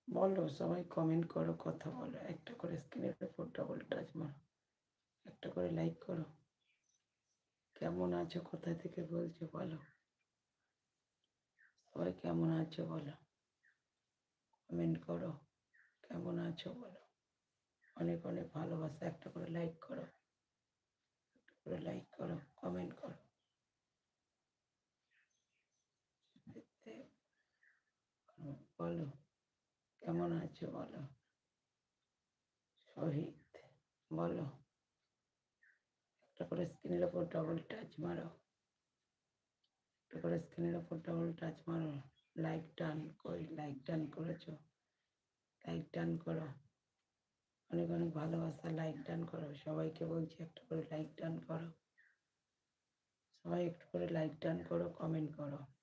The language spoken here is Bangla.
বলো, সবাই কমেন্ট করো, কথা বলো, একটা করে স্ক্রিনের উপর ডবল টাচ মারো, একটা করে লাইক করো। কেমন আছো, কোথা থেকে বলছো বলো, সবাই কেমন আছো বলো, কমেন্ট করো, কেমন আছো বলো। অনেক অনেক ভালোবাসা, একটা করে লাইক করো, একটা করে লাইক করো, কমেন্ট করো। বলো, কেমন আছো বলো। শহীদ, বলো, একটা করে স্ক্রিনের ওপর ডবল টাচ মারো, একটা করে স্ক্রিনের ওপর ডবল টাচ মারো। লাইক ডান, কই লাইক ডান করেছো? লাইক ডান করো, অনেক অনেক ভালোবাসা, লাইক ডান করো। সবাইকে বলছি একটা করে লাইক ডান করো, সবাই একটু করে লাইক ডান করো, কমেন্ট করো।